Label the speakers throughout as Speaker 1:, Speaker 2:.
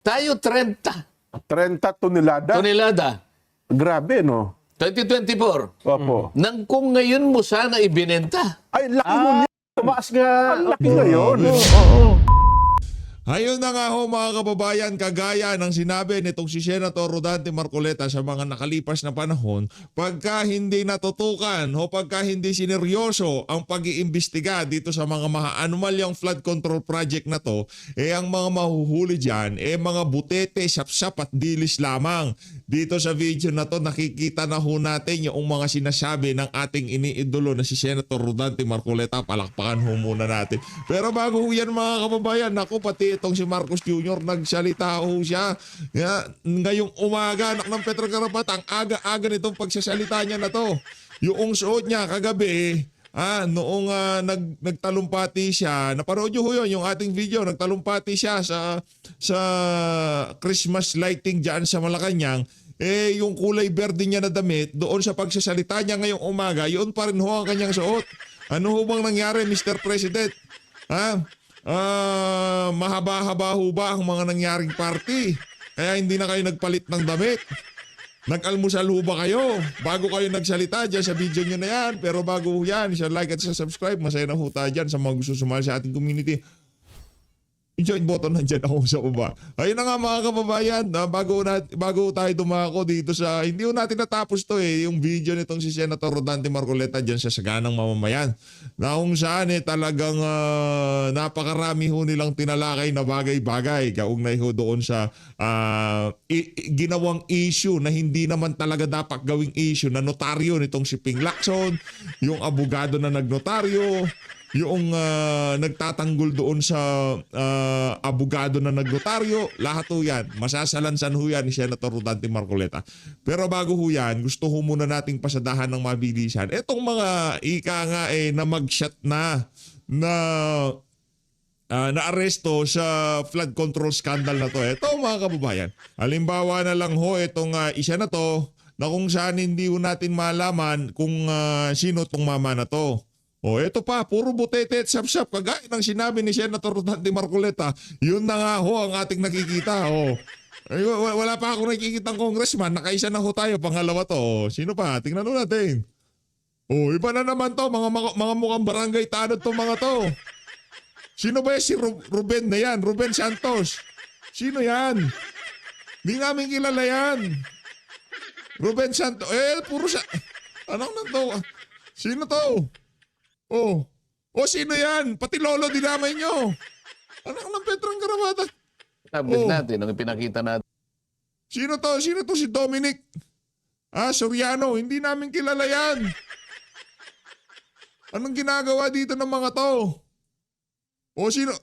Speaker 1: Tayo 30
Speaker 2: 30 tonelada.
Speaker 1: tonelada.
Speaker 2: Grabe, no?
Speaker 1: 2024.
Speaker 2: Opo.
Speaker 1: Nang kung ngayon mo sana ibinenta.
Speaker 2: Ay, laki mo niya.
Speaker 3: Tumaas nga.
Speaker 2: Ang laki ngayon.
Speaker 4: Ayun na nga ho mga kababayan, kagaya ng sinabi nitong si Senator Rodante Marcoleta sa mga nakalipas na panahon, pagka hindi natutukan o pagka hindi sineryoso ang pag-iimbestiga dito sa mga anomalyang flood control project na to, ang mga mahuhuli dyan, mga butete, sapsap at dilis lamang. Dito sa video na to, nakikita na ho natin yung mga sinasabi ng ating iniidolo na si Senator Rodante Marcoleta. Palakpakan ho muna natin. Pero bago ho yan mga kababayan, naku, pati itong si Marcos Jr. nagsalita ho siya. Ngayong umaga, anak ng Petro Karapat, ang aga-aga nitong pagsasalita niya na to. Yung suot niya kagabi, noong nagtalumpati siya, napanood nyo ho yun, yung ating video, nagtalumpati siya sa Christmas lighting dyan sa Malacanang, yung kulay berde niya na damit, doon sa pagsasalita niya ngayong umaga, yun pa rin ho ang kanyang suot. Ano ho bang nangyari, Mr. President? Mahaba-haba ho ba ang mga nangyaring party? Kaya hindi na kayo nagpalit ng damit? Nag-almusal ho ba kayo? Bago kayo nagsalita dyan sa video nyo na yan. Pero bago ho yan, like at subscribe. Masaya na ho tayo dyan sa mga gusto sumali sa ating community. Join button nandiyan ako sa baba. Ayun na nga mga kababayan, bago tayo dumako dito sa, hindi ho natin natapos to yung video nitong si Senator Rodante Marcoleta dyan sa Saganang Mamamayan. Na kung saan talagang napakarami ho nilang tinalakay na bagay-bagay. Kaugnay ho doon sa ginawang issue na hindi naman talaga dapat gawing issue na notaryo nitong si Ping Lacson, yung abogado na nagnotaryo, yung nagtatanggol doon sa abogado na nagnotaryo, lahat ho yan, masasalansan ho yan ni Senator Rodante Marcoleta. Pero bago ho yan, gusto ho muna nating pasadahan ng mabilisan. Etong mga ika nga na mag-shot na naaresto sa flood control scandal na to. Ito mga kababayan, halimbawa na lang ho itong isa na to na kung saan hindi ho natin malaman kung sino tong mama na to. Ito pa, puro butete at sapsap. Kagaya ng sinabi ni Senator Rodante Marcoleta, yun na nga ho ang ating nakikita. Wala pa akong nakikitang congressman. Nakaisa na ho tayo, pangalawa to. Sino pa? Tingnan ho natin. Iba na naman to. Mga mukhang barangay tanod to mga to. Sino ba si Ruben na yan? Ruben Santos. Sino yan? Hindi namin kilala yan. Ruben Santos. Puro siya. Anong nanto? Sino to? Sino yan? Pati lolo dinamay nyo. Anak ng Petrong Karamata.
Speaker 1: Tablet natin, ang ipinakita natin.
Speaker 4: Sino to? Sino to si Dominic? Soriano. Hindi namin kilala yan. Anong ginagawa dito ng mga to? Sino?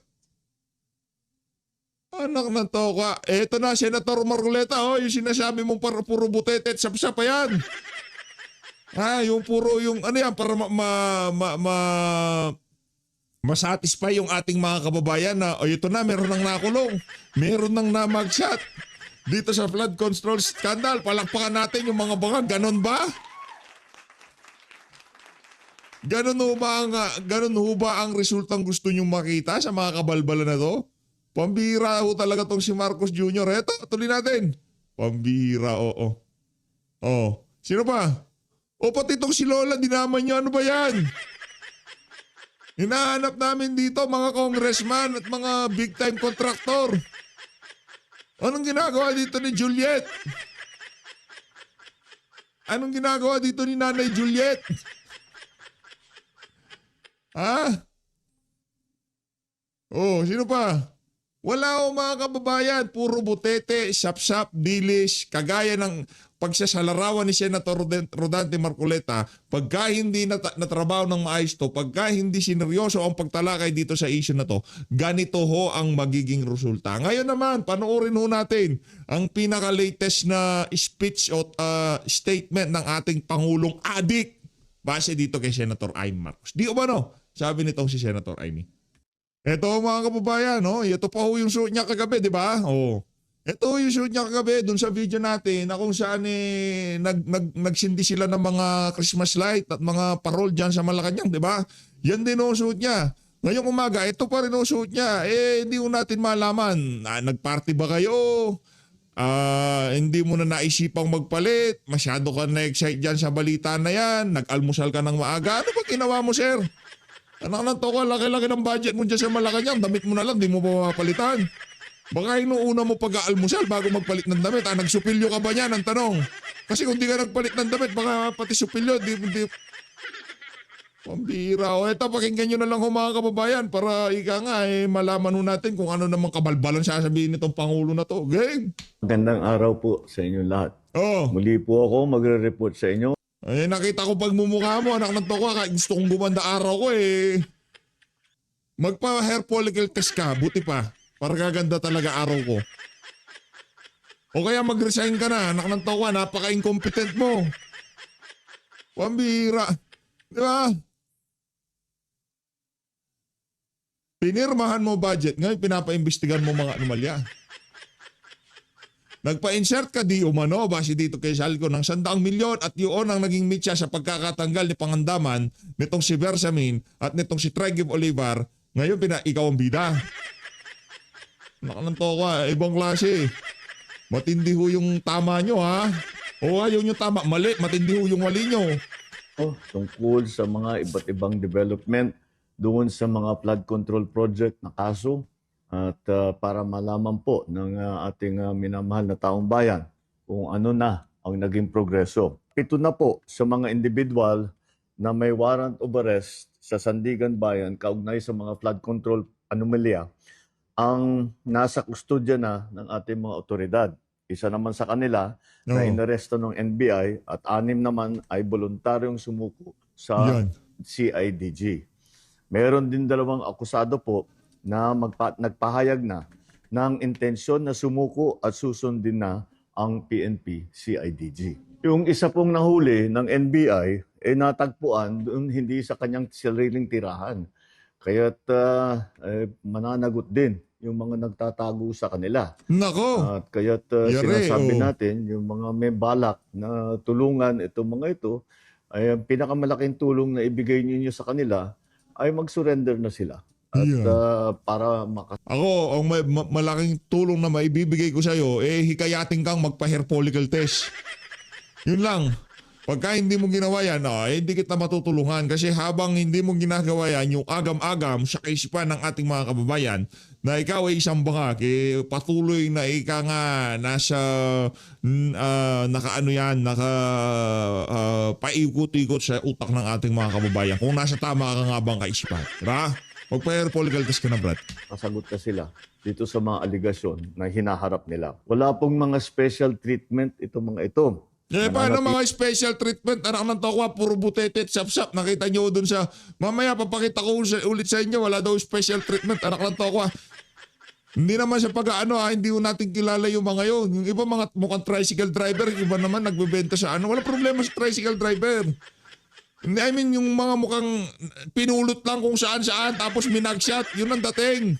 Speaker 4: Anak na to ka. Eto na, Senator Marcoleta. Yung sinasabi mong puro butete at sapsap pa yan. Yung puro yung ano yan para masatisfy yung ating mga kababayan na ito na, meron nang nakulong, meron nang namagshot dito sa flood control scandal. Palakpakan natin yung mga bangag. Ganon ba? Ganon ho ba ang resultang gusto nyong makita sa mga kabalbala na to? Pambihira ho talaga tong si Marcos Jr. Eto, tuloy natin. Pambihira, oo. Sino pa? Pati itong si Lola, dinaman nyo. Ano ba yan? Hinahanap namin dito mga congressman at mga big time contractor. Anong ginagawa dito ni Juliet? Anong ginagawa dito ni Nanay Juliet? Sino pa? Wala mga kababayan. Puro butete, sapsap, dilis, kagaya ng pagsasalarawan ni Senator Rodante Marcoleta. Pagka hindi natrabaho ng maayos to, pagka hindi sineryoso ang pagtalakay dito sa issue na to, ganito ho ang magiging resulta. Ngayon naman, panoorin ho natin ang pinaka-latest na speech o statement ng ating Pangulong Adik base dito kay Senator Amy Marcos. Di ba no? Sabi nitong si Senator Amy. Eto mga kababayan, ito pa ho yung suot niya kagabi, di ba? Ito yung shoot niya kagabi dun sa video natin na kung saan nagsindi sila ng mga Christmas light at mga parol dyan sa Malacanang, di ba? Yan din ang shoot niya. Ngayong umaga, ito pa rin ang suot niya. Hindi mo natin malaman. Nagparty ba kayo? Hindi mo na naisipang magpalit. Masyado ka na-excite dyan sa balita na yan. Nag-almusal ka ng maaga. Ano ba ginawa mo, sir? Anak ng toko, laki-laki ng budget mo dyan sa Malacanang. Damit mo na lang, di mo pa mapalitan. Baka inuuna mo pag-aalmusal bago magpalit ng damit. Nagsupilyo ka ba niyan? Ang tanong. Kasi kung di ka nagpalit ng damit, baka pati supilyo, di. Pambira. O eto, pakinggan nyo na lang mga kababayan para ika nga malaman natin kung ano namang kabalbalan sasabihin nitong Pangulo na to. Game!
Speaker 3: Magandang araw po sa inyo lahat.
Speaker 4: Oh,
Speaker 3: Muli po ako magre-report sa inyo.
Speaker 4: nakita ko pagmumukha mo, anak ng toko, gusto kong gumanda araw ko Magpa-hair follicle test ka, buti pa. Para gaganda talaga araw ko. O kaya mag-resign ka na, anak ng toko, napaka-incompetent mo. Pambira. Di ba? Pinirmahan mo budget, ngayon pinapaimbestigan mo mga anomalya. Nagpa-insert ka di umano base dito kay Salco ng 100 milyon at yun ang naging mitya sa pagkakatanggal ni Pangandaman nitong si Bersamin at nitong si Tregib Olivar. Ngayon ikaw ang bida. Nakananto ka, ibang klase. Matindi ho yung tama nyo ha. O ayaw nyo tama, mali, matindi ho yung mali nyo.
Speaker 3: Tungkol sa mga iba't ibang development doon sa mga flood control project na kaso at para malaman po ng ating minamahal na taong bayan kung ano na ang naging progreso. Ito na po sa mga individual na may warrant of arrest sa Sandigan Bayan kaugnay sa mga flood control anomalya ang nasa kustodya na ng ating mga otoridad. Isa naman sa kanila na inaresto ng NBI at 6 naman ay voluntaryong sumuko sa CIDG. Meron din 2 akusado po na nagpahayag na ng intensyon na sumuko at susundin na ang PNP CIDG. Yung isa pong nahuli ng NBI natagpuan doon hindi sa kanyang sariling tirahan. Kaya't mananagot din yung mga nagtatago sa kanila.
Speaker 4: Nako!
Speaker 3: At kaya't sinasabi natin yung mga may balak na tulungan itong mga ito ay ang pinakamalaking tulong na ibigay ninyo sa kanila ay mag-surrender na sila. At para
Speaker 4: Ako, ang malaking tulong na maibibigay ko sa'yo, hikayatin kang magpa-hair follicle test. Yun lang. Pagka hindi mo ginawa yan, hindi kita matutulungan kasi habang hindi mo ginagawa yan, yung agam-agam sa kaisipan ng ating mga kababayan na ikaw ay isang banga, patuloy na ika nga nasa paikot-ikot sa utak ng ating mga kababayan kung nasa tama ka nga bang kaisipan. Diba? Magpa-hair follicle test ka na, Brad.
Speaker 3: kasagot na sila dito sa mga aligasyon na hinaharap nila. Wala pong mga special treatment itong mga ito.
Speaker 4: Paano mga special treatment? Anak ng tokwa, puro butete at sap-sap. Nakita nyo dun sa... Mamaya, papakita ko ulit sa inyo. Wala daw special treatment. Anak ng tokwa. Hindi naman sa hindi ko natin kilala yung mga yun. Yung iba mga mukhang tricycle driver, yung iba naman nagbebenta sa Wala problema sa tricycle driver. I mean, yung mga mukhang pinulot lang kung saan-saan tapos minagshot. Yun ang dating.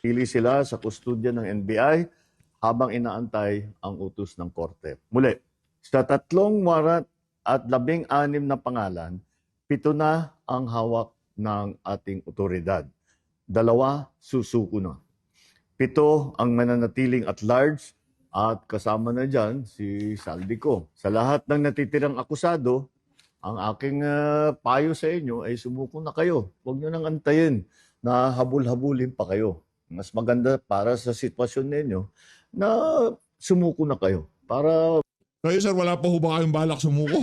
Speaker 3: Pili sila sa kustodya ng NBI habang inaantay ang utos ng korte. Muli, sa 3 warrant at 16 na pangalan, 7 na ang hawak ng ating otoridad. 2 susuko na. 7 ang mananatiling at large at kasama na dyan si Saldico. Sa lahat ng natitirang akusado, ang aking payo sa inyo ay sumuko na kayo. Huwag nyo nang antayin na habul-habulin pa kayo. Mas maganda para sa sitwasyon ninyo na sumuko na kayo. Para
Speaker 4: Kayo sir, wala pa ho ba kayong balak sumuko?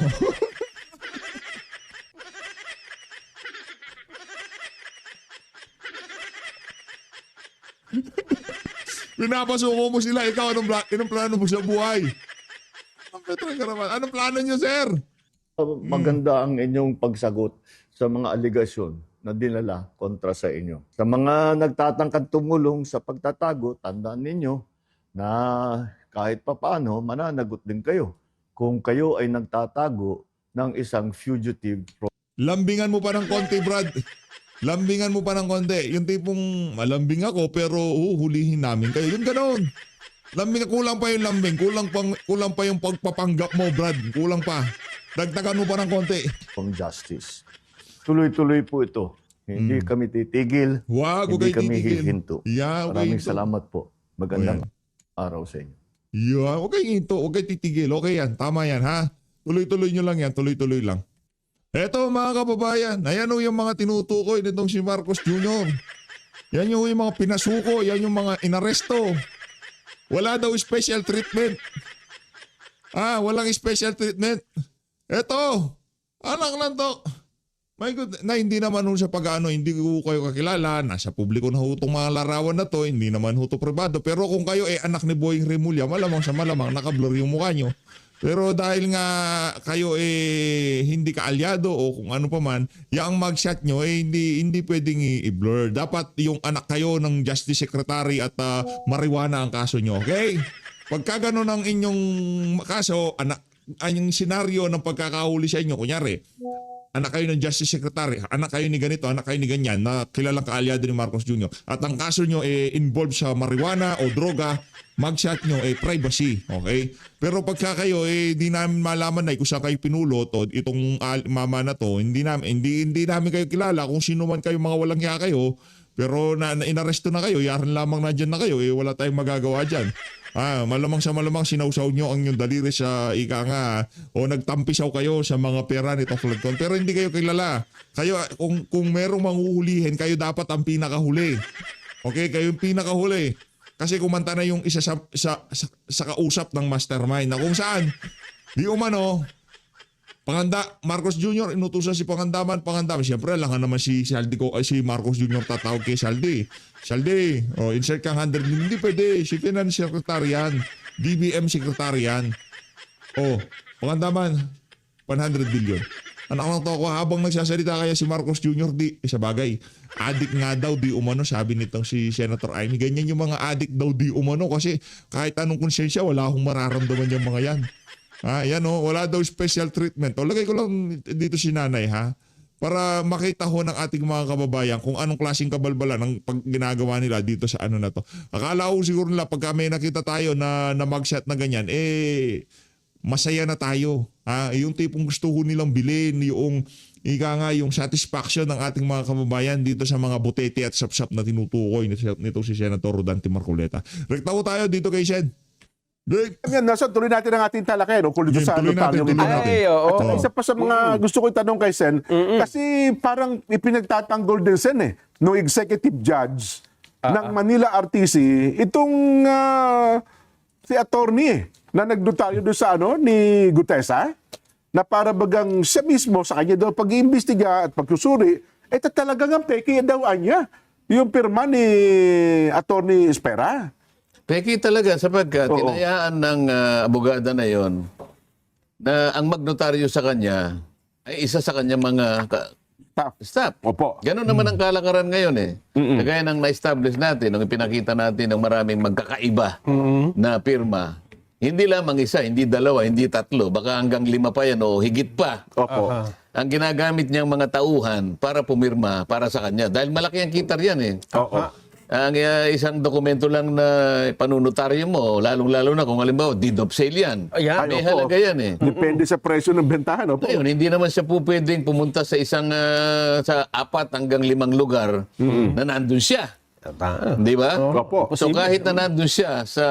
Speaker 4: Pinapasuko mo sila, ikaw anong plano mo sa buhay? Anong plano nyo, sir?
Speaker 3: maganda ang inyong pagsagot sa mga aligasyon na dinala kontra sa inyo. Sa mga nagtatangkad tumulong sa pagtatago, tandaan ninyo na kahit papaano, mananagot din kayo kung kayo ay nagtatago ng isang fugitive.
Speaker 4: Lambingan mo pa ng konti, Brad. Lambingan mo pa ng konti. Yung tipong malambing ako pero hulihin namin kayo. Yung ganon. Lambing, kulang pa yung lambing. Kulang pa yung pagpapanggap mo, Brad. Kulang pa. Dagdagan mo pa ng konti.
Speaker 3: From justice. Tuloy-tuloy po ito Hindi kami titigil.
Speaker 4: Wag, huwag
Speaker 3: Hindi
Speaker 4: kayo
Speaker 3: kami
Speaker 4: titigil.
Speaker 3: hihinto.
Speaker 4: Yeah, huwag kayo
Speaker 3: Maraming
Speaker 4: hinto.
Speaker 3: salamat po. Magandang araw sa inyo.
Speaker 4: Yeah, huwag kayo hinto, huwag kayo titigil. Okay yan, tama yan ha. Tuloy-tuloy nyo lang yan, tuloy-tuloy lang. Eto mga kababayan, ayan o yung mga tinutukoy nitong si Marcos Jr. Yan yung mga pinasuko, yan yung mga inaresto. Wala daw special treatment. Walang special treatment. Eto, anak lang to. My God, na hindi naman ho sa pag-ano, hindi ko kayo kakilala, nasa publiko na ho itong mga larawan na to, hindi naman ho to privado. Pero kung kayo anak ni Boying Remulla, malamang sa malamang nakablur yung mukha nyo. Pero dahil nga kayo hindi kaalyado o kung ano pa man, yung mugshot nyo hindi pwedeng i-blur. Dapat yung anak kayo ng Justice Secretary at marijuana ang kaso nyo, okay? Pagka ganun ang inyong kaso, yung senaryo ng pagkakahuli sa inyo, kunyari, anak kayo ng Justice Secretary, anak kayo ni ganito, anak kayo ni ganyan, na kilalang kaalyado ni Marcos Jr. At ang kaso nyo involved sa marijuana o droga, mugshot nyo privacy, okay? Pero pagka kayo di namin malaman na kung saan kayo pinulot o itong mama na to, hindi namin kayo kilala kung sino man kayo, mga walang hiya kayo, pero inaresto na kayo, yaran lamang na dyan na kayo, wala tayong magagawa dyan. Malamang sa malamang sinausaw nyo ang inyong daliri sa ika nga o nagtampisaw kayo sa mga pera nitong flood. Pero hindi kayo kilala. Kayo, kung merong manghuhulihin, kayo dapat ang pinakahuli. Okay, kayo yung pinakahuli. Kasi kumanta na yung isa sa kausap ng mastermind na kung saan, di umano, Panganda, Marcos Jr. inutusan si Pangandaman. Siyempre, lang naman si Marcos Jr. tatawag kay Saldi. Saldi, insert kang 100 million. Hindi pwede. Si Finance Secretary yan. DBM Secretary yan. Pangandaman, 100 billion. Anak lang to ako, habang nagsasalita kaya si Marcos Jr. Sa bagay, adik nga daw di umano, sabi nitong si Senator Amy. Ganyan yung mga adik daw di umano kasi kahit anong konsensya, wala akong mararamdaman yung mga yan. Yan wala daw special treatment. Lagay ko lang dito si nanay para makita ho ng ating mga kababayan kung anong klaseng kabalbalan ang ginagawa nila dito sa ano na to. Akala ko siguro nila pagka may nakita tayo na mugshot na ganyan, masaya na tayo. Yung tipong gusto ko nilang bilhin, yung yung satisfaction ng ating mga kababayan dito sa mga butete at sapsap na tinutukoy nito si Senator Rodante Marcoleta. Rekta ko tayo dito kay Sen.
Speaker 2: Yan, nasa tuloy natin ang ating talakay, kung dito sa
Speaker 4: Tuloy natin,
Speaker 2: yung
Speaker 4: tuloy
Speaker 2: ito.
Speaker 4: natin.
Speaker 2: At saka isa pa sa mga gusto ko itanong kay Sen, kasi parang ipinagtatanggol din Sen no executive judge ng Manila RTC, itong si attorney na nagdotaryo doon sa ni Gutesa, na para bagang siya mismo sa kanya daw pag-iimbestiga at pagsusuri, talagang ang peke daw niya yung pirma ni attorney Espera.
Speaker 1: Peki talaga sapagkat tinayaan ng abogada na yon na ang magnotaryo sa kanya ay isa sa kanya mga staff.
Speaker 2: Opo.
Speaker 1: Ganon naman ang kalakaran ngayon Kagaya ng na-establish natin, nung ipinakita natin ng maraming magkakaiba na pirma. Hindi lamang isa, hindi dalawa, hindi tatlo, baka hanggang 5 pa yan o higit pa.
Speaker 2: Opo.
Speaker 1: Ang ginagamit niyang mga tauhan para pumirma para sa kanya. Dahil malaki ang kitar yan
Speaker 2: Opo.
Speaker 1: Ang isang dokumento lang na panunotaryo mo, lalong-lalo na kung halimbawa, deed of sale yan.
Speaker 5: Ayan.
Speaker 1: May
Speaker 2: Opo.
Speaker 1: halaga yan
Speaker 2: Depende sa presyo ng bentahan. Opo.
Speaker 1: Ngayon, hindi naman siya po pwedeng pumunta sa isang sa 4 hanggang 5 lugar na nandun siya. Di ba?
Speaker 2: Opo.
Speaker 1: So kahit na nandun siya sa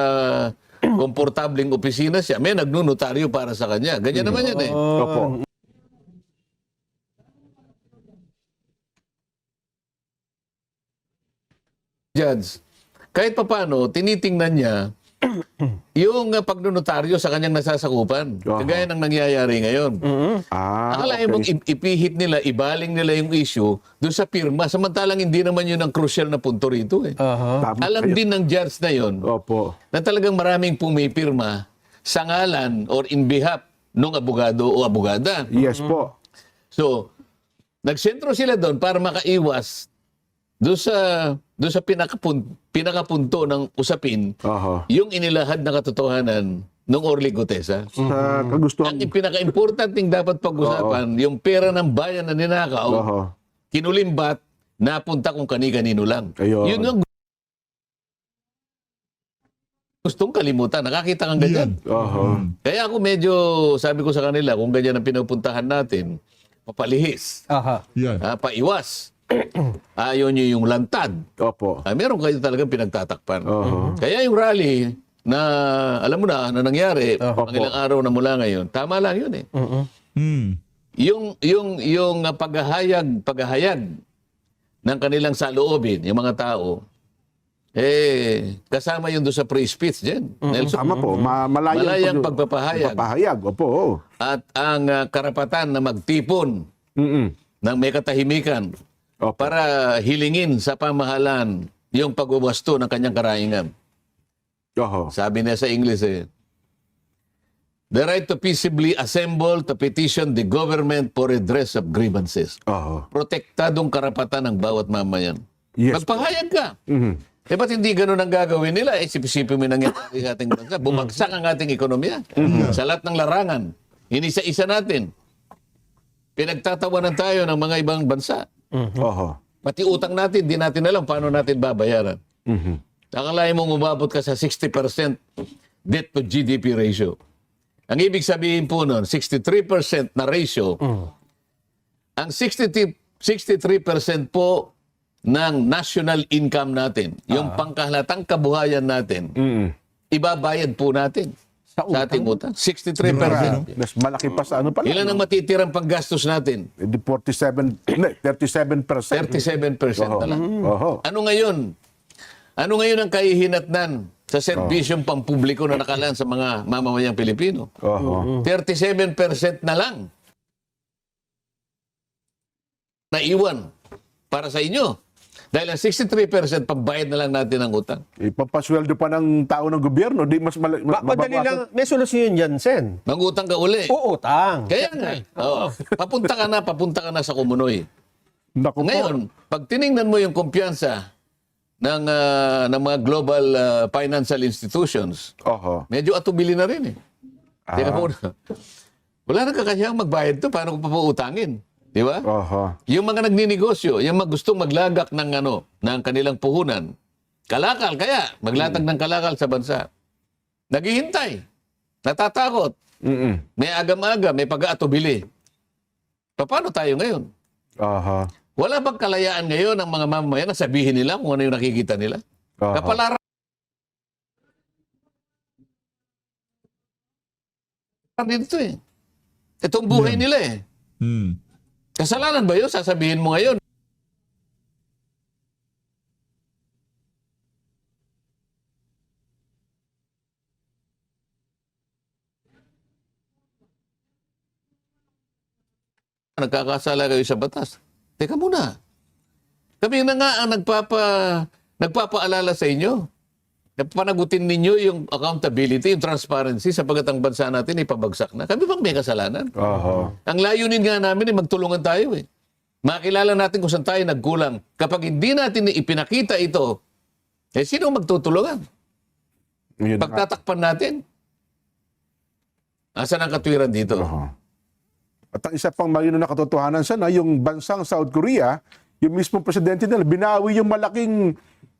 Speaker 1: komportabling opisina siya, may nagnunotaryo para sa kanya. Ganyan naman yan
Speaker 2: Opo.
Speaker 1: Judge, kahit papaano, tinitingnan niya yung pagnunotaryo sa kanyang nasasakupan. Kagaya ng nangyayari ngayon. Akalain mong ipihit nila, ibaling nila yung issue doon sa pirma. Samantalang hindi naman yun ang crucial na punto rito.
Speaker 2: Tama
Speaker 1: Alam
Speaker 2: kayo.
Speaker 1: din ng judge na yun
Speaker 2: Opo.
Speaker 1: na talagang maraming pumipirma sa ngalan or in behalf ng abogado o abogada.
Speaker 2: Yes po.
Speaker 1: So, nagsentro sila doon para makaiwas doon sa pinakapunto ng usapin, yung inilahad na katotohanan ng Orly Gutesa.
Speaker 2: Sa kagustuhan.
Speaker 1: Ang pinaka-importanting dapat pag-usapan, yung pera ng bayan na ninakaw, kinulimbat, napunta kung kani-kanino lang.
Speaker 2: Ayun.
Speaker 1: Yun yung gustong kalimutan. Nakakita kang ganyan. Kaya ako medyo, sabi ko sa kanila, kung ganyan ang pinupuntahan natin, papalihis,
Speaker 4: Yan.
Speaker 1: paiwas. Ayaw nyo yung lantad.
Speaker 2: Opo.
Speaker 1: Meron kayo talagang pinagtatakpan.
Speaker 2: Uh-huh.
Speaker 1: Kaya yung rally na, alam mo na nangyari, mga ilang araw na mula ngayon, tama lang yun eh.
Speaker 4: Hmm.
Speaker 1: Yung paghahayag ng kanilang saloobin, yung mga tao, kasama yun doon sa free speech dyan. Nelson,
Speaker 2: Tama po. Malayang
Speaker 1: pagpapahayag.
Speaker 2: Pagpapahayag, opo.
Speaker 1: At ang karapatan na magtipon ng may katahimikan
Speaker 2: Opo.
Speaker 1: para hilingin sa pamahalaan yung pagwawasto ng kanyang karaingan.
Speaker 2: Oho.
Speaker 1: Sabi niya sa English the right to peaceably assemble to petition the government for redress of grievances.
Speaker 2: Oho.
Speaker 1: Protektadong karapatan ng bawat mamayan.
Speaker 2: Yes.
Speaker 1: Magpahayag ka. Ba't hindi ganun ang gagawin nila? Sipsipin mo nangyari sa ating bansa. Bumagsak ang ating ekonomiya. Sa lahat ng larangan. Inisa-isa natin. Pinagtatawanan tayo ng mga ibang bansa.
Speaker 2: Oho.
Speaker 1: Pati utang natin, di natin alam paano natin babayaran. Akalain mong umabot ka sa 60% debt to GDP ratio. Ang ibig sabihin po nun, 63% na ratio, ang 63% po ng national income natin, yung pangkahalatang kabuhayan natin, ibabayad po natin sa ating utang. 63%.
Speaker 2: Mas malaki pa sa ano pala.
Speaker 1: Ilan ang matitirang panggastos natin?
Speaker 2: 37%.
Speaker 1: 37% na lang.
Speaker 2: Oho.
Speaker 1: Ano ngayon? Ano ngayon ang kahihinatnan sa serbisyong pampubliko na nakalaan sa mga mamamayang Pilipino?
Speaker 2: Oho.
Speaker 1: 37% na lang naiwan para sa inyo. Dahil ang 63% pambayad na lang natin ng utang.
Speaker 2: Ipapasweldo pa ng tao ng gobyerno, di mas
Speaker 5: Madali lang, may solusyon yan, Sen.
Speaker 1: Mangutang ka uli.
Speaker 5: Uutang.
Speaker 1: Kaya nga. Oo. Papunta ka na sa kumunoy.
Speaker 2: Naku po.
Speaker 1: Ngayon, pag tiningnan mo yung kumpiyansa ng mga global financial institutions,
Speaker 2: Oho.
Speaker 1: medyo atubili na rin eh. Teka muna. Wala nang kakayahang magbayad to. Paano ko pa utangin? Di ba?
Speaker 2: Oho.
Speaker 1: Yung mga nagninegosyo, yung mga gustong maglagak ng kanilang puhunan, kalakal kaya, maglatag ng kalakal sa bansa. Naghihintay. Natatakot. May agam-aga, may pag-aatubili. Paano tayo ngayon?
Speaker 2: Oho.
Speaker 1: Wala bang kalayaan ngayon ng mga mamamayan na sabihin nila kung ano yung nakikita nila?
Speaker 2: Oho.
Speaker 1: Kapalaran dito eh. Itong buhay nila eh.
Speaker 4: Hmm.
Speaker 1: Kasalanan ba yun? Sasabihin mo ngayon. Nagkakasala kayo sa batas. Teka muna. Kami na nga ang nagpapaalala sa inyo. Panagutin ninyo yung accountability, yung transparency sapagkat ang bansa natin ipabagsak na. Kami bang may kasalanan?
Speaker 2: Oho.
Speaker 1: Ang layunin nga namin magtulungan tayo eh. Makilala natin kung saan tayo nagkulang. Kapag hindi natin ipinakita ito, sino magtutulungan?
Speaker 2: Yun nga.
Speaker 1: Pagtatakpan natin. Asan ang katwiran dito?
Speaker 2: Oho. At ang isa pang malino na katotohanan sana, yung bansang South Korea, yung mismong presidente nila, binawi yung malaking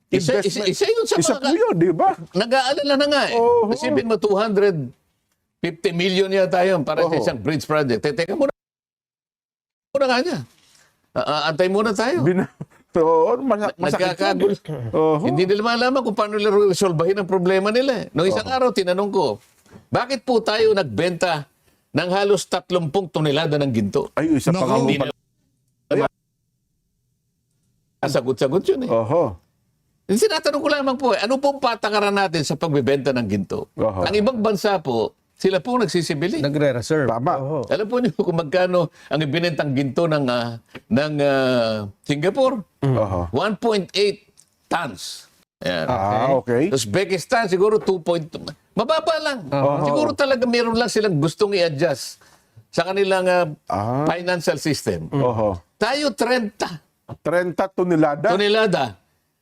Speaker 2: investment.
Speaker 1: Isa yun sa
Speaker 2: Isa
Speaker 1: mga
Speaker 2: po yun, di ba?
Speaker 1: nag-aalala na nga eh.
Speaker 2: Oo.
Speaker 1: Isipin mo 250 million yata yun para sa
Speaker 2: Oo.
Speaker 1: isang bridge project. Teka muna. Muna nga niya. Antay muna tayo.
Speaker 2: So, masakit
Speaker 1: Nagkakagulo.
Speaker 2: yun. Oho.
Speaker 1: Hindi nila malaman kung paano nila resolbahin ang problema nila. Noong isang araw, tinanong ko, bakit po tayo nagbenta ng halos 30 tonelada ng ginto?
Speaker 2: Ay, isa pa nga.
Speaker 1: Hindi nila sagot-sagot yun eh.
Speaker 2: Oho.
Speaker 1: Sinatanong ko lamang po, ano pong patakaran natin sa pagbebenta ng ginto?
Speaker 2: Oho.
Speaker 1: Ang ibang bansa po, sila po nagsisibili.
Speaker 5: Nagre-reserve.
Speaker 2: Tama.
Speaker 5: Oo.
Speaker 1: Alam po niyo kung magkano ang ibinentang ginto ng Singapore?
Speaker 2: Oho.
Speaker 1: 1.8 tons. Ayan.
Speaker 2: Okay.
Speaker 1: Uzbekistan siguro 2.2. Mababa lang. Siguro talaga meron lang silang gustong i-adjust sa kanilang financial system.
Speaker 2: Oho.
Speaker 1: Tayo 30
Speaker 2: 30 tonelada.
Speaker 1: tonelada.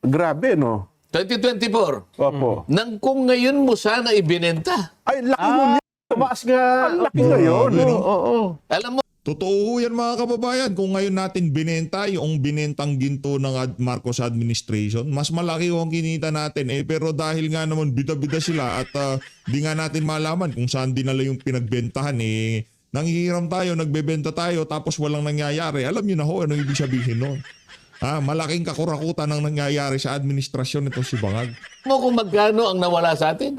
Speaker 2: Grabe, no?
Speaker 1: 2024.
Speaker 2: Opo.
Speaker 1: Nang kung ngayon mo sana ibinenta.
Speaker 2: Ay, laki mo niya.
Speaker 5: Tumaas nga.
Speaker 2: Ang laki ngayon.
Speaker 5: Oo.
Speaker 1: Alam mo,
Speaker 4: Totoo yan mga kababayan. Kung ngayon natin binenta yung binentang ginto ng Marcos administration, mas malaki yung kinita natin. Pero dahil nga naman bida-bida sila at di nga natin malaman kung saan dinala yung pinagbentahan, nanghihiram tayo, nagbebenta tayo, tapos walang nangyayari. Alam nyo na ho, ano ibig sabihin nun? Malaking kakurakutan ang nangyayari sa administrasyon nito si Bangag.
Speaker 1: Mo kung magkano ang nawala sa atin?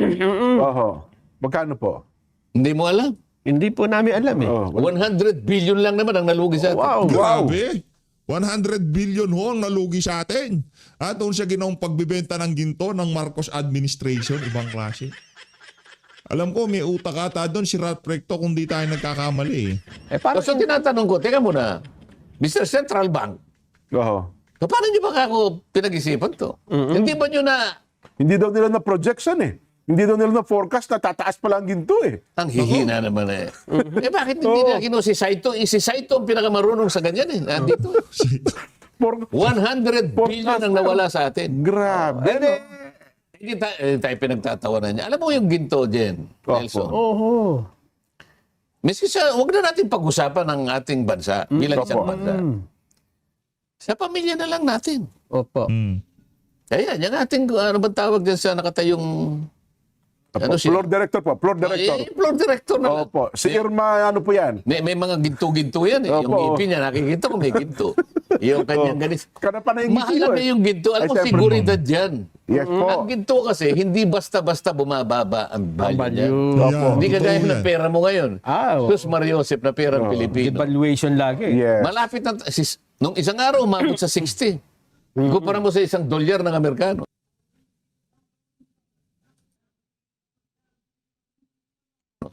Speaker 2: Oho. Magkano po?
Speaker 1: Hindi mo alam.
Speaker 5: Hindi po namin alam eh.
Speaker 2: Oh,
Speaker 1: 100 billion lang naman ang nalugi sa atin.
Speaker 5: Wow.
Speaker 4: Grabe. 100 billion ho ang nalugi sa atin. At doon siya ginawang pagbibenta ng ginto ng Marcos administration. Ibang klase. Alam ko, may utak ata doon si Rat Recto kung di tayo nagkakamali eh.
Speaker 5: Parang
Speaker 1: So tinatanong ko, teka muna, Mr. Central Bank,
Speaker 2: Oho.
Speaker 1: paano nyo ba ako pinag-isipan to? Hindi ba nyo na
Speaker 2: Hindi daw nila na projection eh. Hindi daw nila na forecast na tataas pa lang ginto eh.
Speaker 1: ang hihina naman eh? Bakit hindi nila kinuha si Saito? Si Saito ang pinakamarunong sa ganyan eh. Nandito. 100 billion ang nawala sa atin.
Speaker 2: Grabe. no?
Speaker 1: Hindi tayo pinagtatawanan niya. Alam mo yung ginto, Jen, Nelson?
Speaker 5: oho.
Speaker 1: Miski huwag na natin pag-usapan ng ating bansa bilang isang
Speaker 2: Opo.
Speaker 1: bansa. Sa pamilya na lang natin.
Speaker 5: Opo.
Speaker 1: Ayan, yung ating, ano ba tawag dyan sa nakatayong... Ano siya?
Speaker 2: Floor director po. Floor director.
Speaker 1: Floor director na lang.
Speaker 2: Opo. Si Irma, ano po yan?
Speaker 1: May mga ginto-ginto yan eh. Yung
Speaker 2: Opo.
Speaker 1: ngipin niya, nakikita ko may ginto. Yung kanyang ganis.
Speaker 2: Kanapan na yung ngiti
Speaker 1: Mahalaga
Speaker 2: eh.
Speaker 1: yung ginto. Alam
Speaker 2: Ay,
Speaker 1: mo,
Speaker 2: siyempre
Speaker 1: seguridad yan.
Speaker 2: Yes po.
Speaker 1: Ang ginto kasi, hindi basta-basta bumababa ang value niya.
Speaker 2: Opo.
Speaker 1: Hindi kagaya
Speaker 4: Totoo
Speaker 1: ng
Speaker 4: yan.
Speaker 1: pera mo ngayon.
Speaker 5: Oo.
Speaker 1: Sus Mariosep na perang Pilipino.
Speaker 5: Devaluation lagi.
Speaker 2: Yes.
Speaker 1: Malapit na, nung isang araw, umabot sa 60. Kumpara mo sa $1 ng Amerikano.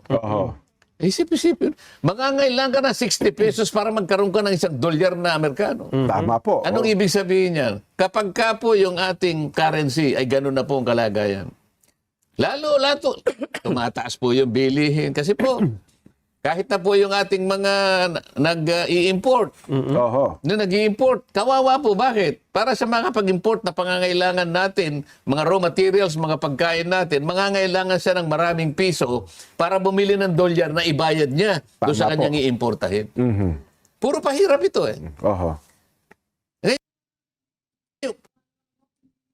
Speaker 2: Oho.
Speaker 1: Isip-isipin. Mangangailangan ka na 60 pesos para magkaroon ka ng $1 na Amerikano.
Speaker 2: Tama po.
Speaker 1: Anong ibig sabihin niyan? Kapag ka po yung ating currency ay ganun na po ang kalagayan. Lalo, tumataas po yung bilihin. Kasi po, kahit na po yung ating mga nag-i-import,
Speaker 2: Oho.
Speaker 1: na nag-i-import, kawawa po. Bakit? Para sa mga pag-import na pangangailangan natin, mga raw materials, mga pagkain natin, mangangailangan siya ng maraming piso para bumili ng $1 na ibayad niya doon sa
Speaker 2: Tama po.
Speaker 1: kanyang i-importahin.
Speaker 2: Mhm.
Speaker 1: Puro pahirap ito eh.
Speaker 2: Oho.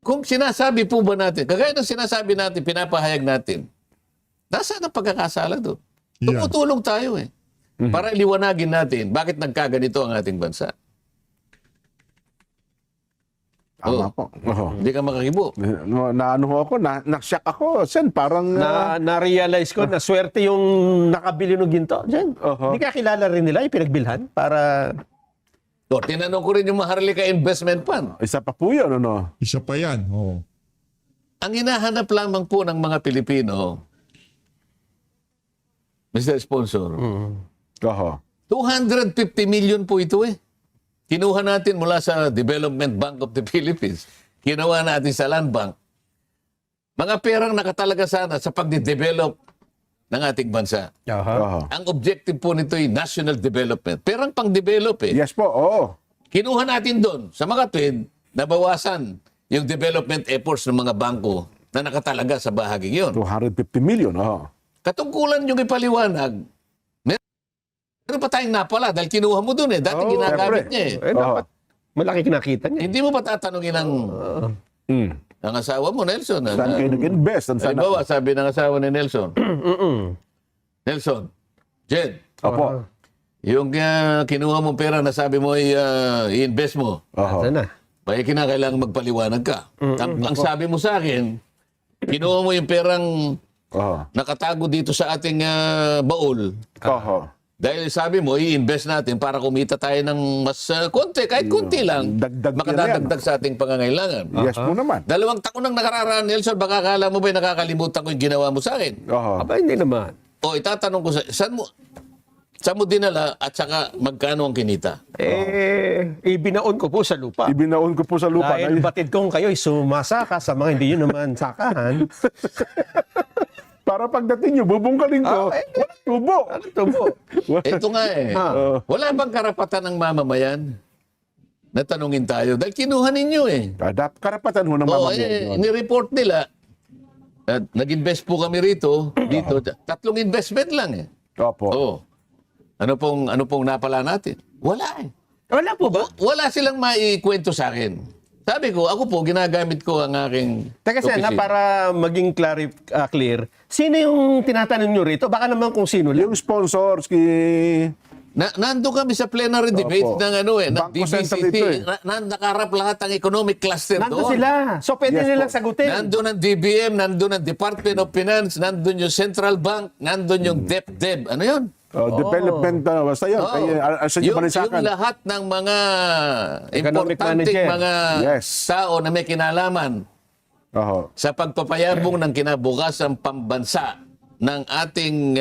Speaker 1: Kung sinasabi po ba natin, kagaya ng sinasabi natin, pinapahayag natin, nasaan ang pagkakasala doon?
Speaker 4: Yeah.
Speaker 1: Tumutulong tayo eh. Para liwanagin natin bakit nagkaganito ang ating bansa.
Speaker 2: Tama po. Oho.
Speaker 1: Hindi ka makakibo.
Speaker 2: Ano ho ako, na-shock ako. Sen, parang...
Speaker 5: Na-realize ko na swerte yung nakabili ng ginto. Diyan.
Speaker 2: Oho.
Speaker 5: Hindi ka kilala rin nila, ipinagbilhan para...
Speaker 1: O, tinanong ko rin yung Maharlika Investment Fund.
Speaker 2: isa pa po yun, ano?
Speaker 4: Isa pa yan. Oh.
Speaker 1: Ang hinahanap lamang po ng mga Pilipino, Mr. Sponsor,
Speaker 2: Oho.
Speaker 1: 250 million po ito eh. Kinuha natin mula sa Development Bank of the Philippines. Kinuha natin sa Land Bank. Mga perang nakatalaga sana sa pagde-develop ng ating bansa.
Speaker 2: Oho.
Speaker 1: Ang objective po nito ay national development. Perang pang-develop eh.
Speaker 2: Yes po, oo.
Speaker 1: Kinuha natin doon sa mga tweed, nabawasan yung development efforts ng mga bangko na nakatalaga sa bahaging yun.
Speaker 2: 250 million, oho.
Speaker 1: Katungkulan yung ipaliwanag, meron pa tayong napala dahil kinuha mo doon eh. Dati ginagamit
Speaker 2: syempre.
Speaker 1: niya eh.
Speaker 5: dapat malaki kinakita niya.
Speaker 1: Hindi mo ba tatanungin ang asawa mo, Nelson?
Speaker 2: Saan kayo nag-invest? Saan
Speaker 1: Halimbawa, sabi ng asawa ni Nelson, Nelson, Jed,
Speaker 2: Opo.
Speaker 1: yung kinuha mong pera na sabi mo i-invest mo,
Speaker 2: Oho.
Speaker 5: Sana.
Speaker 1: kaya kinakailangan magpaliwanag ka. Ang sabi mo sa akin, kinuha mo yung perang
Speaker 2: Oho.
Speaker 1: nakatago dito sa ating baul.
Speaker 2: Oho.
Speaker 1: Dahil sabi mo, i-invest natin para kumita tayo ng mas konti, kahit konti lang,
Speaker 2: Dagdag
Speaker 1: makadadagdag sa ating pangangailangan.
Speaker 2: Yes po naman.
Speaker 1: 2 taon nang nakararaan, Nelson, baka akala mo ba nakakalimutan ko yung ginawa mo sa akin?
Speaker 2: Oho.
Speaker 5: Aba, hindi naman.
Speaker 1: O itatanong ko saan mo dinala at saka magkano ang kinita?
Speaker 5: Ibinaon ko po sa lupa.
Speaker 2: Ibinaon ko po sa lupa.
Speaker 5: Dahil batid kong kayo'y sumasaka sa mga hindi yun naman sakahan.
Speaker 2: Para pagdating nyo, bubungkalin ko. Walang tubo.
Speaker 5: Ano to po?
Speaker 1: Ito nga eh. Wala bang karapatan ng mamamayan? Natanungin tayo. Dahil kinuha ninyo eh.
Speaker 2: Karapatan ho ng
Speaker 1: Oo,
Speaker 2: mamamayan.
Speaker 1: ni-report nila. At nag-invest po kami rito, dito. 3 investment lang eh.
Speaker 2: Opo.
Speaker 1: Oo. Ano pong napala natin? Wala eh.
Speaker 5: Wala po ba?
Speaker 1: Wala silang maikwento sa akin. Sabi ko, ako po, ginagamit ko ang aking
Speaker 5: Teka Sen,
Speaker 1: opisina.
Speaker 5: para maging clear, sino yung tinatanong nyo rito? Baka naman kung sino lang.
Speaker 2: Yung sponsors,
Speaker 1: Nando kami sa plenary debate
Speaker 2: Opo.
Speaker 1: ng ng
Speaker 2: Bangko Sentral
Speaker 1: DBCC.
Speaker 2: ito eh.
Speaker 1: Nakarap lahat ang economic cluster
Speaker 5: Nandun
Speaker 1: doon.
Speaker 5: sila. So, pwede
Speaker 2: Yes,
Speaker 5: nilang
Speaker 2: po.
Speaker 5: sagutin.
Speaker 1: Nandun ang DBM, nandun ang Department of Finance, nandun yung Central Bank, nandun yung DepDep. Ano yun?
Speaker 2: Development, basta yun.
Speaker 1: Oo.
Speaker 2: Sa inyo
Speaker 1: yung
Speaker 2: Balisakan.
Speaker 1: lahat ng mga
Speaker 5: Economic
Speaker 1: importanteng
Speaker 5: manager.
Speaker 1: mga
Speaker 2: Yes.
Speaker 1: tao na may kinalaman
Speaker 2: Oho.
Speaker 1: sa pagpapayabong ng kinabukasan pambansa ng ating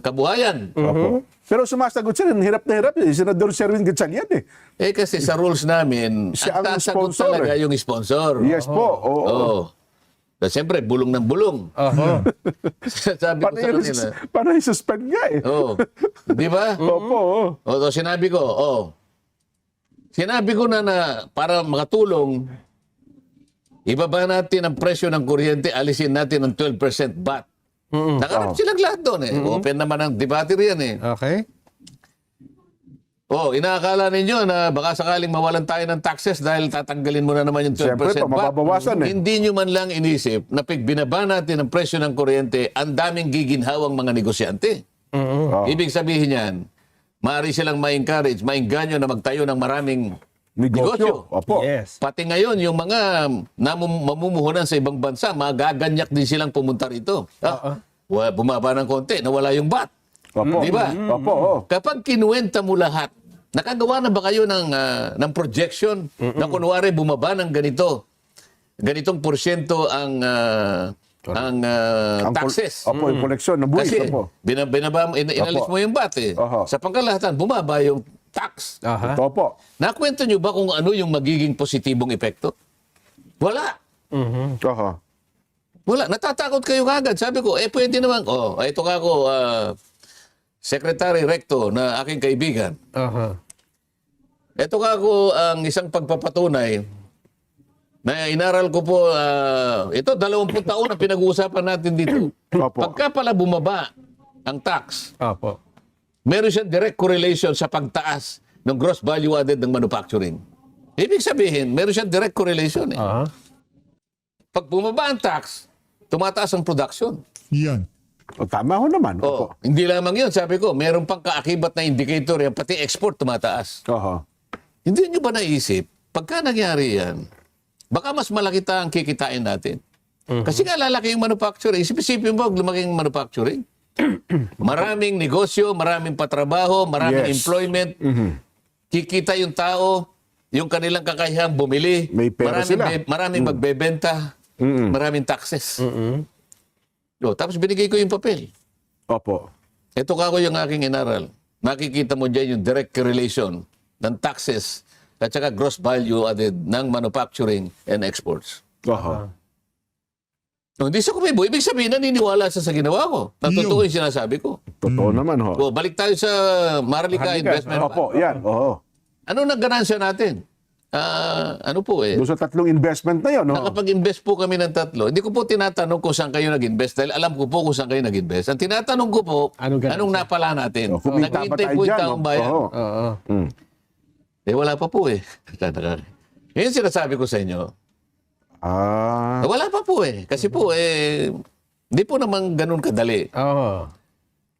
Speaker 1: kabuhayan.
Speaker 2: Opo. Pero sumasagot sila, hirap na hirap. Senador Sherwin Gatchalian eh.
Speaker 1: Eh kasi sa rules namin,
Speaker 2: Siya
Speaker 1: ang
Speaker 2: ang
Speaker 1: sasagot
Speaker 2: sponsor,
Speaker 1: talaga yung sponsor.
Speaker 2: Yes po. Oo.
Speaker 1: Oo. Siyempre, bulong ng bulong. Sabi ko sa kanila.
Speaker 2: Para i-suspend nga eh.
Speaker 1: Oo. Di ba?
Speaker 2: Opo. Oo.
Speaker 1: Sinabi ko, Sinabi ko na para makatulong, ibaba natin ang presyo ng kuryente, alisin natin ang 12% VAT. Nakarap silang lahat doon eh. Open naman ang debate riyan eh.
Speaker 5: Okay.
Speaker 1: Inaakala ninyo na baka sakaling mawalan tayo ng taxes dahil tatanggalin mo na naman yung 12%
Speaker 2: Siyempre,
Speaker 1: VAT.
Speaker 2: mababawasan eh.
Speaker 1: Hindi nyo man lang inisip na pag binaba natin ang presyo ng kuryente, ang daming giginhawang mga negosyante.
Speaker 2: Oh.
Speaker 1: Ibig sabihin yan, maaari silang ma-encourage, maingganyo na magtayo ng maraming negosyo.
Speaker 2: Opo.
Speaker 5: Yes.
Speaker 1: Pati ngayon, yung mga mamumuhunan sa ibang bansa, magaganyak din silang pumunta rito. Bumaba ng konti, nawala yung VAT.
Speaker 2: Opo.
Speaker 1: Di ba?
Speaker 2: Opo. Oo.
Speaker 1: Kapag kinuwenta mo lahat, nakagawa na ba kayo ng projection na kunwari bumaba ng ganitong porsyento ang taxes?
Speaker 2: Opo, yung koleksyon ng buwis.
Speaker 1: Kasi
Speaker 2: Opo.
Speaker 1: inalis mo yung VAT eh.
Speaker 2: Oho.
Speaker 1: Sa pangkalahatan, bumaba yung tax.
Speaker 5: Aha.
Speaker 2: Ito po.
Speaker 1: Nakwento nyo ba kung ano yung magiging positibong epekto? Wala.
Speaker 2: Oho.
Speaker 1: Wala. Natatakot kayo kagad. Sabi ko, pwede naman. Ito ka ako, Secretary Recto na aking kaibigan.
Speaker 5: Aha.
Speaker 1: Ito ka ako ang isang pagpapatunay na inaral ko po, ito 20 taon na pinag-uusapan natin dito.
Speaker 2: Opo.
Speaker 1: Pagka pala bumaba ang tax,
Speaker 5: Opo.
Speaker 1: meron siyang direct correlation sa pagtaas ng gross value added ng manufacturing. Ibig sabihin, meron siyang direct correlation eh.
Speaker 5: Aha.
Speaker 1: Pag bumaba ang tax, tumataas ang production.
Speaker 4: Yan.
Speaker 2: O, tama ho naman. Opo.
Speaker 1: Hindi lamang yun, sabi ko, meron pang kaakibat na indicator yan, pati export tumataas.
Speaker 2: Oho.
Speaker 1: Hindi nyo ba naisip, pagka nangyari yan, baka mas malaki ang kikitain natin. Kasi nga lalaki yung manufacturing. Isipin mo, lumaki yung manufacturing. Maraming negosyo, maraming patrabaho, maraming
Speaker 2: Yes.
Speaker 1: employment. Kikita yung tao, yung kanilang kakayahang bumili.
Speaker 2: May pera sila.
Speaker 1: Maraming magbebenta, maraming taxes. Tapos binigay ko yung papel.
Speaker 2: Opo.
Speaker 1: Ito kako yung aking inaral. Makikita mo dyan yung direct correlation ng taxes at saka gross value added ng manufacturing and exports.
Speaker 2: Oho.
Speaker 1: Hindi sa kumibo. Ibig sabihin, naniniwala sa ginawa ko. Totoo yung sinasabi ko.
Speaker 2: Totoo naman ho.
Speaker 1: Balik tayo sa Maharlika Investment Fund.
Speaker 2: Opo, yan. Oho.
Speaker 1: Ano nagganansya natin? Ano po eh.
Speaker 2: Doon sa tatlong investment na yun. Oho.
Speaker 1: Nakapag-invest po kami ng 3. Hindi ko po tinatanong kung saan kayo nag-invest dahil alam ko po kung saan kayo nag-invest. Ang tinatanong ko po,
Speaker 5: Anong ganun,
Speaker 1: anong napala natin?
Speaker 2: Kumita ba
Speaker 1: Naghihintay
Speaker 2: tayo
Speaker 1: po yung
Speaker 2: dyan?
Speaker 1: taong bayan.
Speaker 2: Oho.
Speaker 5: Oo.
Speaker 1: Wala pa po eh. Ngayon sinasabi ko sa inyo, wala pa po eh. Kasi po hindi po naman ganun kadali.
Speaker 5: Oo.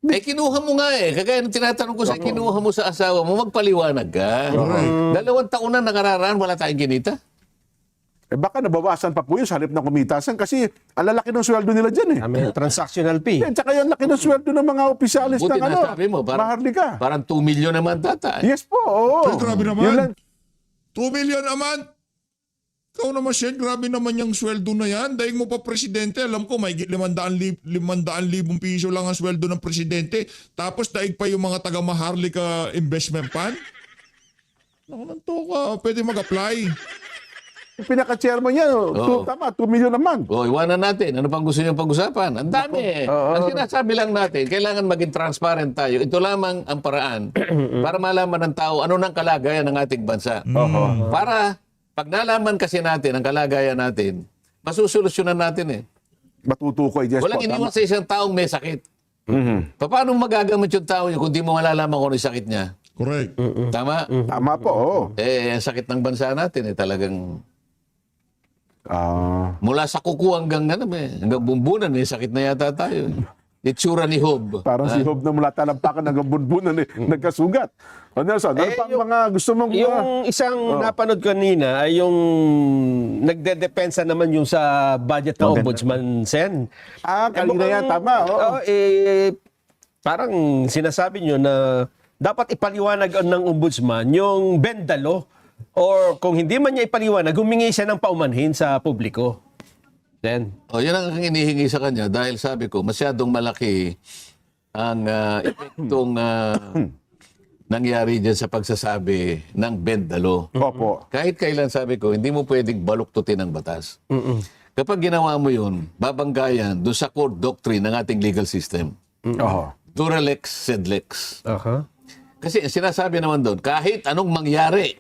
Speaker 1: Kinuha mo nga eh. Kagaya ng tinatanong ko sa kinuha mo sa asawa mo, magpaliwanag ka. 2 taon na nakararaan, wala tayong kinita.
Speaker 2: Baka nabawasan pa po yun sa halip ng kumitasan kasi ang lalaki ng sweldo nila dyan eh.
Speaker 5: May transactional fee.
Speaker 2: Yan, tsaka yung laki ng sweldo ng mga opisyalis
Speaker 1: Buti
Speaker 2: ng
Speaker 1: nasabi mo,
Speaker 2: Maharlika.
Speaker 1: parang 2 million naman tata.
Speaker 2: Yes po, oo.
Speaker 4: Ay, grabe naman.
Speaker 2: Yun lang.
Speaker 4: 2 million a month. Ikaw naman, Shen, grabe naman yung sweldo na yan. Daig mo pa presidente, alam ko may 500,000 piso lang ang sweldo ng presidente. Tapos daig pa yung mga taga Maharlika Investment Fund. Naku, ka, pwede mag-apply.
Speaker 2: Pinaka-chairman niya, tama, 2 million naman.
Speaker 1: Iwanan natin. Ano pang gusto nyo pag-usapan? Ang dami eh. Ang sinasabi lang natin, kailangan maging transparent tayo. Ito lamang ang paraan para malaman ng tao ano nang kalagayan ng ating bansa. Para pag nalaman kasi natin ang kalagayan natin, masusolusyonan natin eh.
Speaker 2: Matutukoy, yes
Speaker 1: Walang
Speaker 2: po.
Speaker 1: iniwan sa isang taong may sakit. Paano magagamit yung tao niyo kung di mo malalaman kung ano yung sakit niya?
Speaker 4: Correct.
Speaker 1: Tama?
Speaker 2: Tama po, oo.
Speaker 1: Ang sakit ng bansa natin talagang
Speaker 2: Ah,
Speaker 1: mula sa kuko hanggang bumbunan, may sakit na yata tayo. itsura ni Hob.
Speaker 2: Parang si Hob na mula talampakan ng bunbunan nagkasugat. O Nelson, ano pang mga gusto mong...
Speaker 5: Yung isang napanood ko kanina ay yung nagdedepensa naman yung sa budget ng Ombudsman, Sen.
Speaker 2: kanina yan, tama. Oo.
Speaker 5: Parang sinasabi nyo na dapat ipaliwanag ng Ombudsman yung bendalo or kung hindi man niya ipaliwanag, humingi siya ng paumanhin sa publiko. Sen.
Speaker 1: Yan ang hinihingi sa kanya dahil sabi ko, masyadong malaki ang epektong nangyari dyan sa pagsasabi ng bendalo.
Speaker 2: Opo.
Speaker 1: Kahit kailan sabi ko, hindi mo pwedeng baluktutin ang batas. Kapag ginawa mo yun, babanggayan doon sa core doctrine ng ating legal system.
Speaker 2: Oo.
Speaker 1: Duralex, sed lex.
Speaker 5: Kasi,
Speaker 1: Kasi sinasabi naman doon, kahit anong mangyari,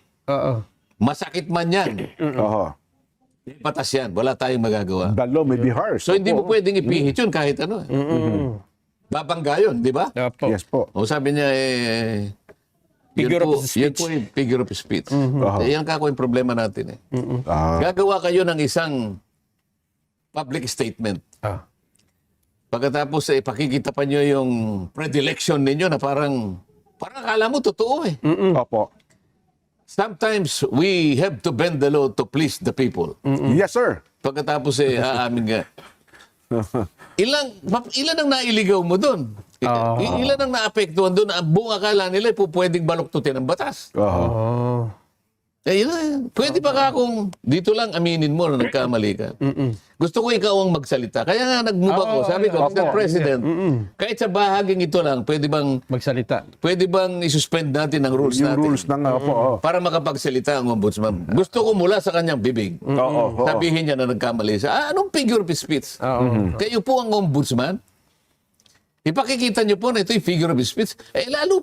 Speaker 1: masakit man yan,
Speaker 2: Oo.
Speaker 1: batas yan, wala tayong magagawa.
Speaker 2: The law may be harsh.
Speaker 1: So hindi mo
Speaker 2: Opo.
Speaker 1: pwedeng ipihit yun kahit ano. Babangga yun, di ba?
Speaker 2: Yes po.
Speaker 1: O sabi niya,
Speaker 5: Figure
Speaker 1: yun
Speaker 5: of speech.
Speaker 1: Yun po yung figure of speech. Yan kako yung problema natin.
Speaker 2: Ah,
Speaker 1: Gagawa kayo ng isang public statement. Pagkatapos pakikita pa nyo yung predilection ninyo na parang akala mo totoo eh.
Speaker 2: Opo.
Speaker 1: Sometimes we have to bend the law to please the people.
Speaker 2: Yes, sir.
Speaker 1: Pagkatapos aamin ka. Ilan ang nailigaw mo doon? Ilan ang naapektuhan doon? Ang buong akala nila pwedeng baluktutin ang batas.
Speaker 2: Oo.
Speaker 1: Pwede pa ka kung dito lang aminin mo na nagkamali ka. Gusto ko ikaw ang magsalita. Kaya nga nag-move ako. Sabi ko, Mr. President, kahit sa bahaging ito lang, pwede bang isuspend natin ang rules
Speaker 2: Yung
Speaker 1: natin?
Speaker 2: rules ng opo.
Speaker 1: Para makapagsalita ang ombudsman. Gusto ko mula sa kanyang bibig.
Speaker 2: Oo.
Speaker 1: Sabihin niya na nagkamali siya. Anong figure of speech? Kayo po ang ombudsman? Ipakikita niyo po na ito yung figure of speech. Lalo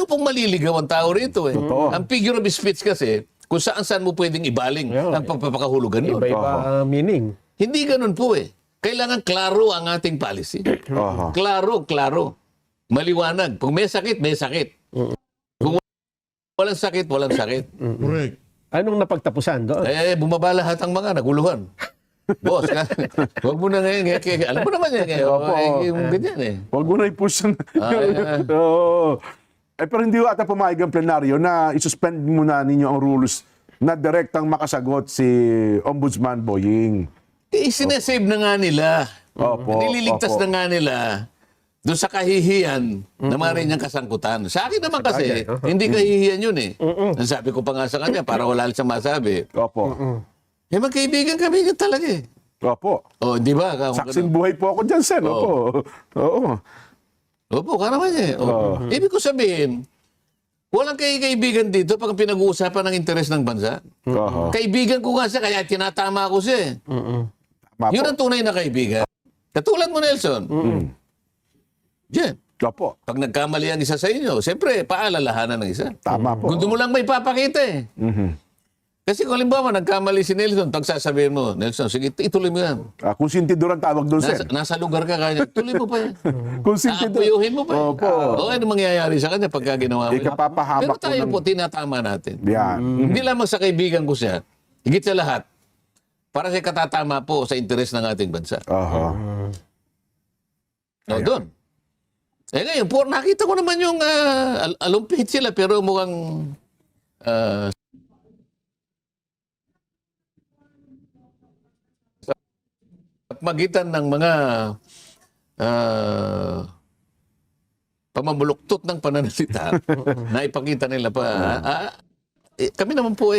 Speaker 1: pong maliligaw ang tao rito. Ang figure of speech kasi, kung saan mo pwedeng ibaling ang pagpapakahulugan nun.
Speaker 5: iba-iba meaning.
Speaker 1: Hindi ganun po eh. Kailangan klaro ang ating policy. Klaro. Maliwanag. Kung may sakit, may sakit. Kung walang sakit, walang sakit.
Speaker 4: Correct.
Speaker 5: Anong napagtapusan doon?
Speaker 1: Bumaba lahat ang mga naguluhan. Boss, huwag mo na ngayon. Alam mo naman yan. Ganyan eh.
Speaker 2: Huwag mo na i-push. Oo. Pero hindi ko ata pumayag ang plenaryo na isuspend muna ninyo ang rules na direktang makasagot si Ombudsman Boying.
Speaker 1: Sinesave na nga nila.
Speaker 2: Opo.
Speaker 1: Nililigtas na nga nila doon sa kahihiyan na maaaring niyang kasangkutan. Sa akin naman kasi, hindi kahihiyan yun eh. Ang sabi ko pa nga sa kanya, para wala siyang masabi.
Speaker 2: Opo.
Speaker 1: Magkaibigan kami yun talaga eh.
Speaker 2: Opo.
Speaker 1: Di ba?
Speaker 2: Saksing buhay po ako dyan, Sen. Opo. Oo.
Speaker 1: Opo, karaman niya. Ibig ko sabihin, walang kaibigan dito pag pinag-uusapan ng interes ng bansa. Kaibigan ko nga siya, kaya tinatama ko siya. Yun ang tunay na kaibigan. Katulad mo, Nelson. Diyan.
Speaker 2: Opo.
Speaker 1: Pag nagkamali ang isa sa inyo, siyempre, paalalahanan ng isa.
Speaker 2: Tama po.
Speaker 1: Gusto mo lang may papakita eh. Kasi kung halimbawa, nagkamali si Nelson, pag sasabihin mo, Nelson, sige, ituloy mo yan.
Speaker 2: Kung sintidor ang tawag doon, Sen.
Speaker 1: Nasa lugar ka kanya, tuloy mo pa yan.
Speaker 2: Kung sintidor.
Speaker 1: Aapuyuhin mo pa yan.
Speaker 2: Opo.
Speaker 1: Ano mangyayari sa kanya pagka ginawa mo?
Speaker 2: Ikapapahamak
Speaker 1: Pero tayo
Speaker 2: po
Speaker 1: po, tinatama natin.
Speaker 2: Yan.
Speaker 1: Hindi lamang sa kaibigan ko siya, higit sa lahat, para siya katatama po sa interes ng ating bansa. Doon. Ngayon, nakita ko naman yung alumpit sila, pero mukhang magitan ng mga pamamuluktot ng pananalita na ipakita nila pa. Kami naman po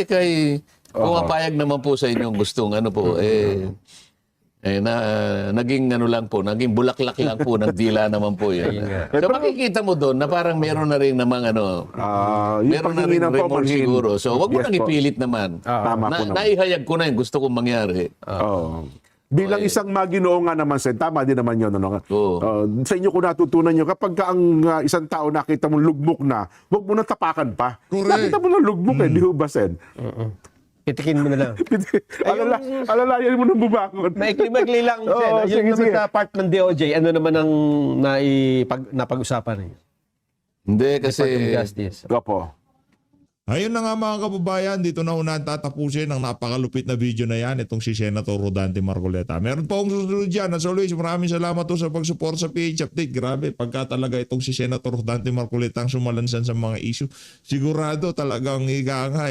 Speaker 1: pumapayag naman po sa inyong gustong naging naging bulaklak lang po ng dila naman po yan. So makikita mo doon na parang meron na rin namang meron na rin remorse siguro. So wag mo nang ipilit naman.
Speaker 2: Tama po naman.
Speaker 1: Naihayag ko na yung gusto kong mangyari.
Speaker 2: Bilang isang maginoo nga naman, Sen, tama din naman yun. Sa inyo ko natutunan nyo, kapag ang isang tao nakita mo lugmok na, huwag mo na tapakan pa.
Speaker 4: Correct.
Speaker 2: Nakita mo na lugmok di ba, Sen?
Speaker 5: Itikin mo na lang.
Speaker 2: Alalayan mo na bumakot.
Speaker 5: Maikli lang.
Speaker 2: Oo,
Speaker 5: Yung
Speaker 2: sige,
Speaker 5: naman
Speaker 2: sige.
Speaker 5: sa part ng DOJ, ano naman ang napag-usapan niyo?
Speaker 1: Hindi kasi
Speaker 5: Department of Justice.
Speaker 2: Opo.
Speaker 4: Ayun na nga mga kababayan, dito na una tatapusin ang napakalupit na video na yan, itong si Senator Rodante Marcoleta. Meron pa akong susunod dyan. As always, maraming salamat po sa pag-support sa PH Update. Grabe, pagka talaga itong si Senator Rodante Marcoleta ang sumalansan sa mga issue, sigurado talagang higa nga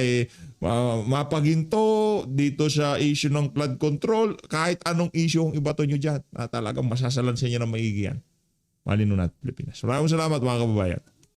Speaker 4: mapaginto dito sa issue ng flood control. Kahit anong issue ang ibato nyo dyan, talagang masasalansan niya na maigi yan. Malino natin, Pilipinas. Maraming salamat mga kababayan.